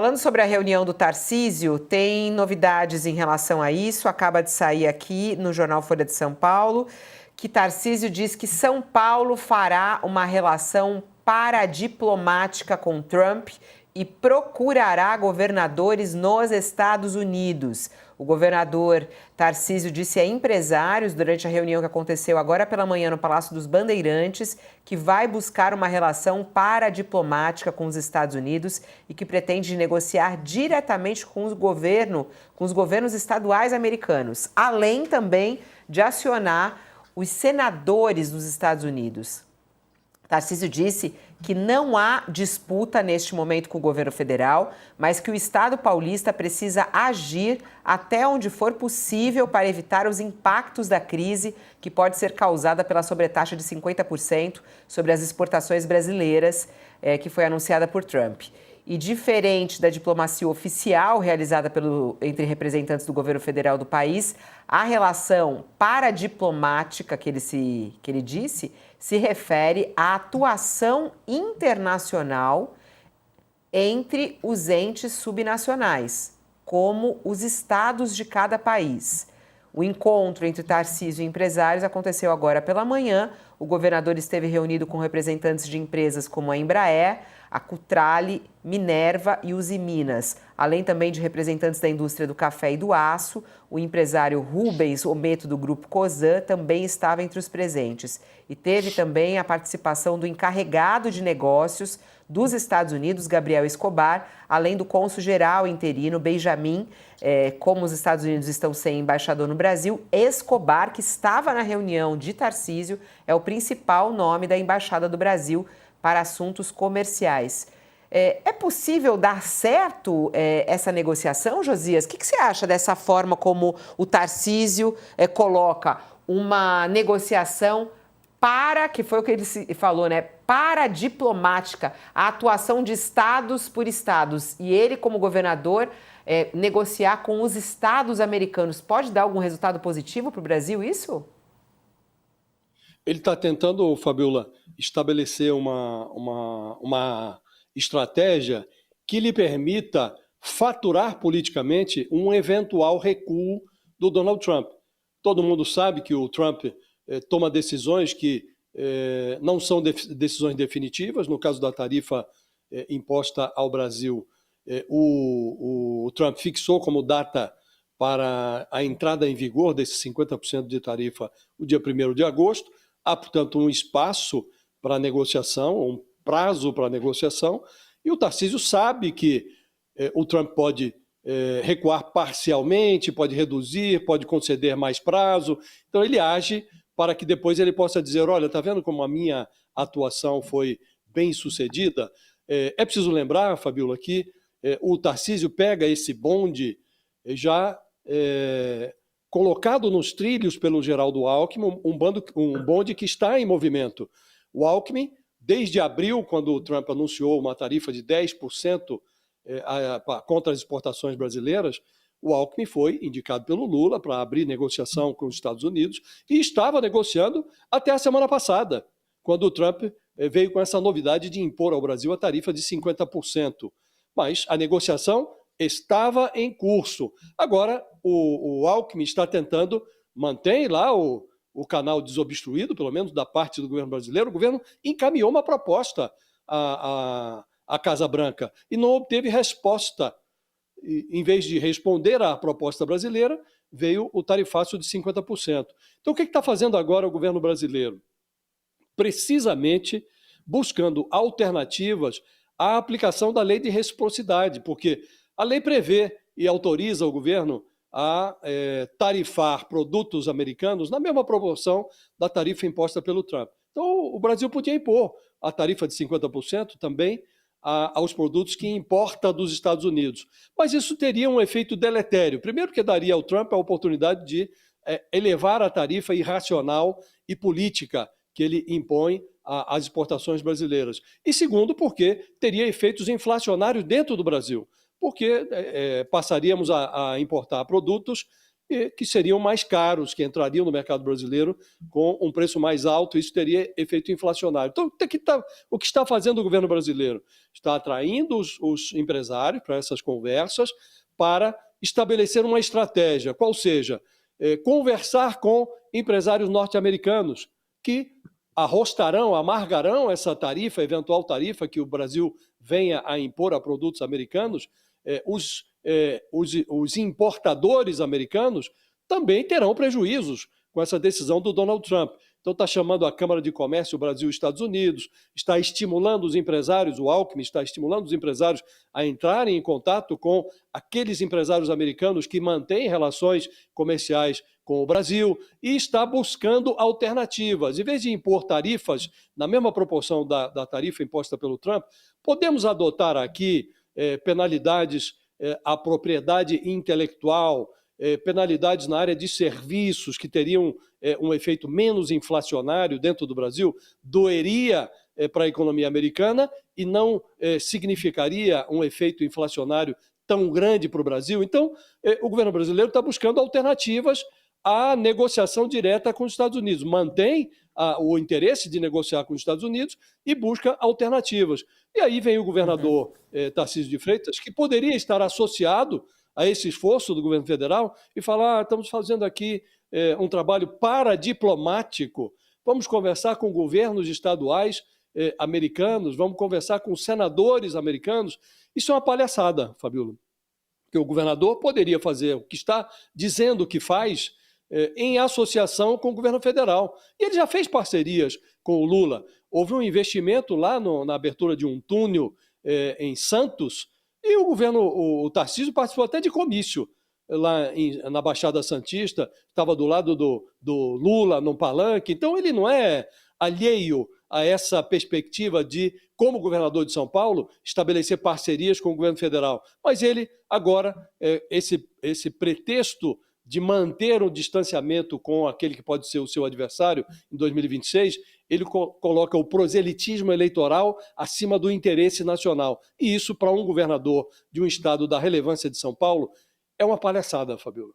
Falando sobre a reunião do Tarcísio, tem novidades em relação a isso. Acaba de sair aqui no jornal Folha de São Paulo que Tarcísio diz que São Paulo fará uma relação paradiplomática com Trump e procurará governadores nos Estados Unidos. O governador Tarcísio disse a empresários, durante a reunião que aconteceu agora pela manhã no Palácio dos Bandeirantes, que vai buscar uma relação paradiplomática com os Estados Unidos e que pretende negociar diretamente com os governos estaduais americanos, além também de acionar os senadores dos Estados Unidos. Tarcísio disse que não há disputa neste momento com o governo federal, mas que o Estado paulista precisa agir até onde for possível para evitar os impactos da crise que pode ser causada pela sobretaxa de 50% sobre as exportações brasileiras, que foi anunciada por Trump. E diferente da diplomacia oficial realizada entre representantes do governo federal do país, a relação paradiplomática que ele disse se refere à atuação internacional entre os entes subnacionais, como os estados de cada país. O encontro entre Tarcísio e empresários aconteceu agora pela manhã. O governador esteve reunido com representantes de empresas como a Embraer, a Cutrale, Minerva e Usiminas, além também de representantes da indústria do café e do aço. O empresário Rubens Ometo, do Grupo Cosan, também estava entre os presentes. E teve também a participação do encarregado de negócios dos Estados Unidos, Gabriel Escobar, além do cônsul-geral interino, Benjamin. Como os Estados Unidos estão sem embaixador no Brasil, Escobar, que estava na reunião de Tarcísio, é o principal nome da Embaixada do Brasil para assuntos comerciais. É possível dar certo essa negociação, Josias? O que você acha dessa forma como o Tarcísio coloca uma negociação que foi o que ele falou, né? Paradiplomática, a atuação de estados por estados, e ele, como governador, negociar com os estados americanos, pode dar algum resultado positivo para o Brasil, isso? Ele está tentando, Fabiola, estabelecer uma estratégia que lhe permita faturar politicamente um eventual recuo do Donald Trump. Todo mundo sabe que o Trump toma decisões que não são decisões definitivas. No caso da tarifa imposta ao Brasil, o Trump fixou como data para a entrada em vigor desses 50% de tarifa o dia 1º de agosto. Há, portanto, um espaço para negociação, um prazo para negociação, e o Tarcísio sabe que o Trump pode recuar parcialmente, pode reduzir, pode conceder mais prazo. Então ele age para que depois ele possa dizer: olha, está vendo como a minha atuação foi bem sucedida? É preciso lembrar, Fabiola, que o Tarcísio pega esse bonde já colocado nos trilhos pelo Geraldo Alckmin, um bonde que está em movimento. O Alckmin, desde abril, quando o Trump anunciou uma tarifa de 10% contra as exportações brasileiras, o Alckmin foi indicado pelo Lula para abrir negociação com os Estados Unidos e estava negociando até a semana passada, quando o Trump veio com essa novidade de impor ao Brasil a tarifa de 50%. Mas a negociação estava em curso. Agora, o Alckmin está tentando, mantém lá o canal desobstruído, pelo menos da parte do governo brasileiro. O governo encaminhou uma proposta à Casa Branca e não obteve resposta. Em vez de responder à proposta brasileira, veio o tarifaço de 50%. Então, o que está fazendo agora o governo brasileiro? Precisamente buscando alternativas à aplicação da lei de reciprocidade, porque a lei prevê e autoriza o governo a tarifar produtos americanos na mesma proporção da tarifa imposta pelo Trump. Então, o Brasil podia impor a tarifa de 50% também aos produtos que importa dos Estados Unidos. Mas isso teria um efeito deletério. Primeiro, que daria ao Trump a oportunidade de elevar a tarifa irracional e política que ele impõe às exportações brasileiras. E segundo, porque teria efeitos inflacionários dentro do Brasil, porque passaríamos a importar produtos que seriam mais caros, que entrariam no mercado brasileiro com um preço mais alto, isso teria efeito inflacionário. Então, o que está fazendo o governo brasileiro? Está atraindo os empresários para essas conversas para estabelecer uma estratégia, qual seja, conversar com empresários norte-americanos que amargarão essa tarifa, eventual tarifa que o Brasil venha a impor a produtos americanos. Os importadores americanos também terão prejuízos com essa decisão do Donald Trump. Então está chamando a Câmara de Comércio Brasil e Estados Unidos, está estimulando os empresários, o Alckmin está estimulando os empresários a entrarem em contato com aqueles empresários americanos que mantêm relações comerciais com o Brasil e está buscando alternativas. Em vez de impor tarifas na mesma proporção da tarifa imposta pelo Trump, podemos adotar aqui penalidades à propriedade intelectual, penalidades na área de serviços que teriam um efeito menos inflacionário dentro do Brasil, doeria para a economia americana e não significaria um efeito inflacionário tão grande para o Brasil. Então, o governo brasileiro está buscando alternativas à negociação direta com os Estados Unidos. Mantém o interesse de negociar com os Estados Unidos e busca alternativas. E aí vem o governador Tarcísio de Freitas, que poderia estar associado a esse esforço do governo federal e falar: estamos fazendo aqui um trabalho paradiplomático, vamos conversar com governos estaduais americanos, vamos conversar com senadores americanos. Isso é uma palhaçada, Fabíola, porque o governador poderia fazer o que está dizendo que faz em associação com o governo federal. E ele já fez parcerias com o Lula. Houve um investimento lá na abertura de um túnel em Santos, e o Tarcísio participou até de comício lá na Baixada Santista, estava do lado do Lula, num palanque. Então ele não é alheio a essa perspectiva de, como governador de São Paulo, estabelecer parcerias com o governo federal. Mas ele, agora, esse pretexto de manter um distanciamento com aquele que pode ser o seu adversário em 2026, ele coloca o proselitismo eleitoral acima do interesse nacional. E isso, para um governador de um estado da relevância de São Paulo, é uma palhaçada, Fabíola.